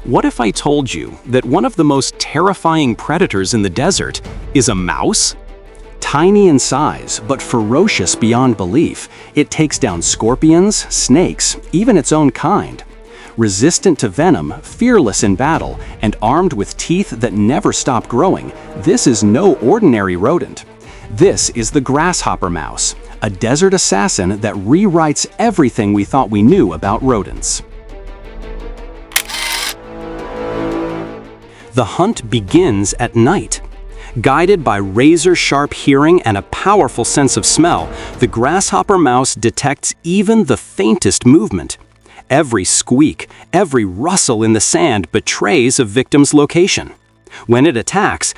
What if I told you that one of the most terrifying predators in the desert is a mouse? Tiny in size, but ferocious beyond belief, it takes down scorpions, snakes, even its own kind. Resistant to venom, fearless in battle, and armed with teeth that never stop growing, this is no ordinary rodent. This is the grasshopper mouse, a desert assassin that rewrites everything we thought we knew about rodents. The hunt begins at night. Guided by razor-sharp hearing and a powerful sense of smell, the grasshopper mouse detects even the faintest movement. Every squeak, every rustle in the sand betrays a victim's location. When it attacks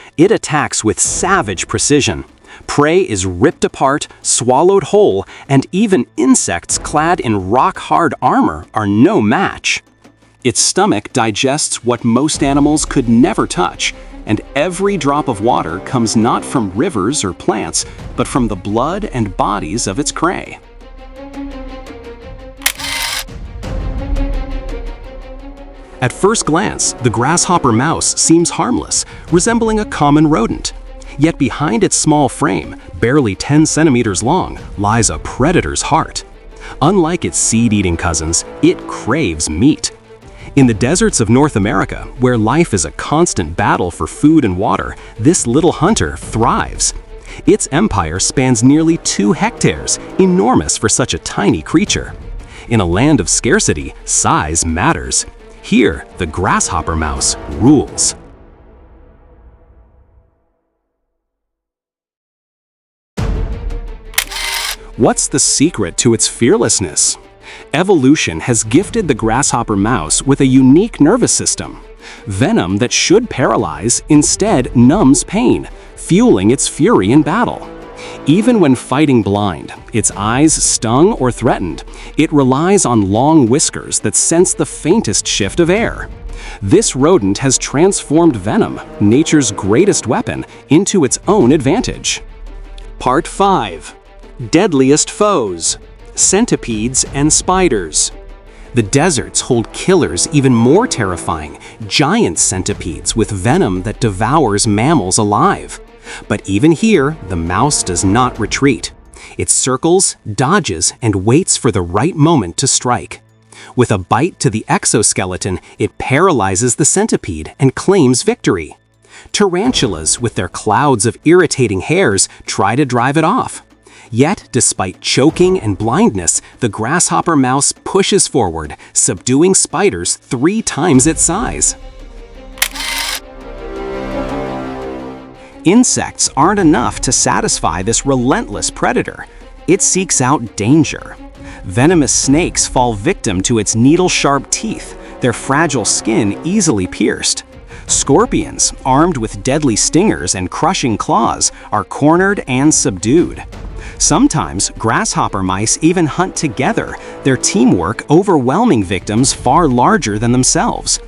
with savage precision. Prey is ripped apart, swallowed whole, and even insects clad in rock-hard armor are no match. Its stomach digests what most animals could never touch, and every drop of water comes not from rivers or plants, but from the blood and bodies of its prey. At first glance, the grasshopper mouse seems harmless, resembling a common rodent. Yet behind its small frame, barely 10 centimeters long, lies a predator's heart. Unlike its seed-eating cousins, it craves meat. In the deserts of North America, where life is a constant battle for food and water, this little hunter thrives. Its empire spans nearly 2 hectares, enormous for such a tiny creature. In a land of scarcity, size matters. Here, the grasshopper mouse rules. What's the secret to its fearlessness? Evolution has gifted the grasshopper mouse with a unique nervous system. Venom that should paralyze instead numbs pain, fueling its fury in battle. Even when fighting blind, its eyes stung or threatened, it relies on long whiskers that sense the faintest shift of air. This rodent has transformed venom, nature's greatest weapon, into its own advantage. Part 5. Deadliest foes. Centipedes and spiders. The deserts hold killers even more terrifying, giant centipedes with venom that devours mammals alive. But even here, the mouse does not retreat. It circles, dodges, and waits for the right moment to strike. With a bite to the exoskeleton, it paralyzes the centipede and claims victory. Tarantulas, with their clouds of irritating hairs, try to drive it off. Yet, despite choking and blindness, the grasshopper mouse pushes forward, subduing spiders 3 times its size. Insects aren't enough to satisfy this relentless predator. It seeks out danger. Venomous snakes fall victim to its needle-sharp teeth, their fragile skin easily pierced. Scorpions, armed with deadly stingers and crushing claws, are cornered and subdued. Sometimes, grasshopper mice even hunt together, their teamwork overwhelming victims far larger than themselves.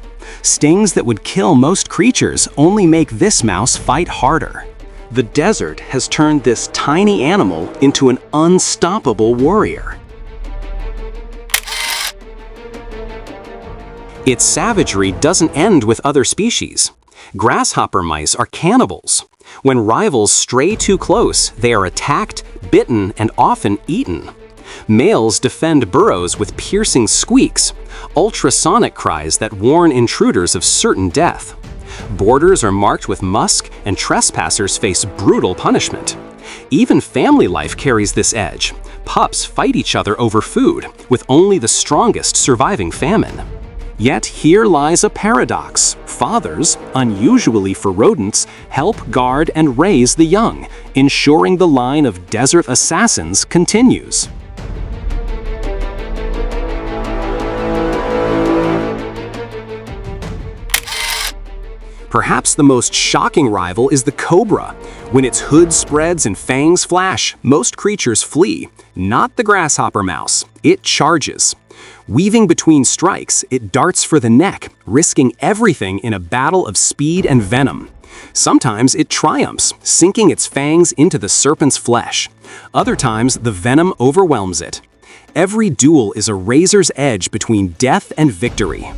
Stings that would kill most creatures only make this mouse fight harder. The desert has turned this tiny animal into an unstoppable warrior. Its savagery doesn't end with other species. Grasshopper mice are cannibals. When rivals stray too close, they are attacked, bitten, and often eaten. Males defend burrows with piercing squeaks, ultrasonic cries that warn intruders of certain death. Borders are marked with musk, and trespassers face brutal punishment. Even family life carries this edge. Pups fight each other over food, with only the strongest surviving famine. Yet here lies a paradox. Fathers, unusually for rodents, help guard and raise the young, ensuring the line of desert assassins continues. Perhaps the most shocking rival is the cobra. When its hood spreads and fangs flash, most creatures flee. Not the grasshopper mouse. It charges. Weaving between strikes, it darts for the neck, risking everything in a battle of speed and venom. Sometimes it triumphs, sinking its fangs into the serpent's flesh. Other times, the venom overwhelms it. Every duel is a razor's edge between death and victory.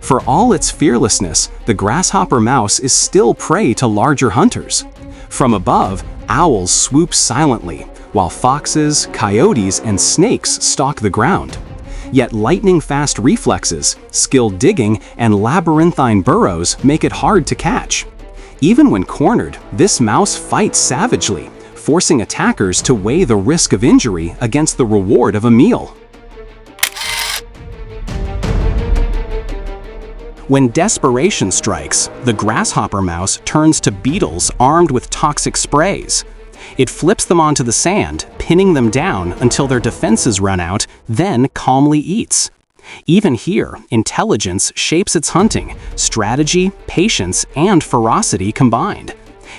For all its fearlessness, the grasshopper mouse is still prey to larger hunters. From above, owls swoop silently, while foxes, coyotes, and snakes stalk the ground. Yet lightning-fast reflexes, skilled digging, and labyrinthine burrows make it hard to catch. Even when cornered, this mouse fights savagely, forcing attackers to weigh the risk of injury against the reward of a meal. When desperation strikes, the grasshopper mouse turns to beetles armed with toxic sprays. It flips them onto the sand, pinning them down until their defenses run out, then calmly eats. Even here, intelligence shapes its hunting, strategy, patience, and ferocity combined.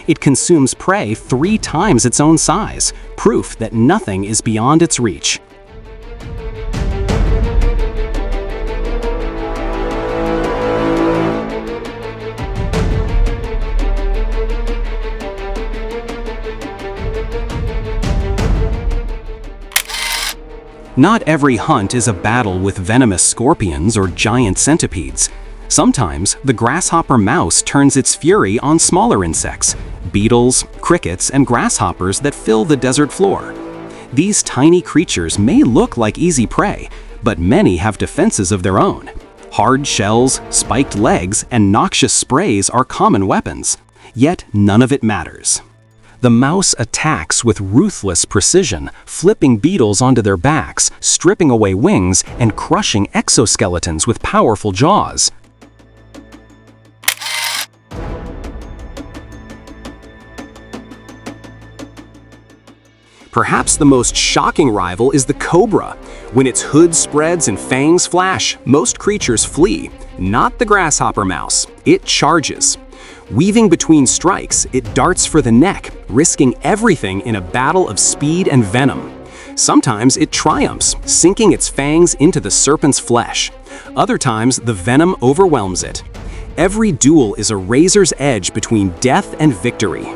It consumes prey 3 times its own size, proof that nothing is beyond its reach. Not every hunt is a battle with venomous scorpions or giant centipedes. Sometimes, the grasshopper mouse turns its fury on smaller insects, beetles, crickets, and grasshoppers that fill the desert floor. These tiny creatures may look like easy prey, but many have defenses of their own. Hard shells, spiked legs, and noxious sprays are common weapons. Yet none of it matters. The mouse attacks with ruthless precision, flipping beetles onto their backs, stripping away wings, and crushing exoskeletons with powerful jaws. Perhaps the most shocking rival is the cobra. When its hood spreads and fangs flash, most creatures flee. Not the grasshopper mouse. It charges. Weaving between strikes, it darts for the neck, risking everything in a battle of speed and venom. Sometimes it triumphs, sinking its fangs into the serpent's flesh. Other times, the venom overwhelms it. Every duel is a razor's edge between death and victory.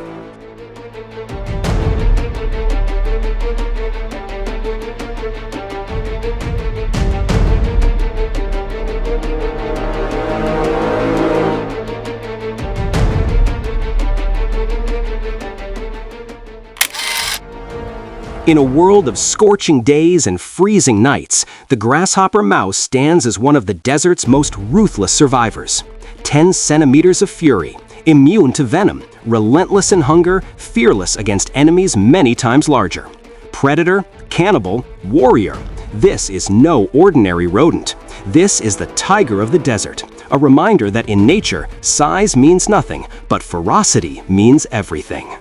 In a world of scorching days and freezing nights, the grasshopper mouse stands as one of the desert's most ruthless survivors. 10 centimeters of fury, immune to venom, relentless in hunger, fearless against enemies many times larger. Predator, cannibal, warrior. This is no ordinary rodent. This is the tiger of the desert, a reminder that in nature, size means nothing, but ferocity means everything.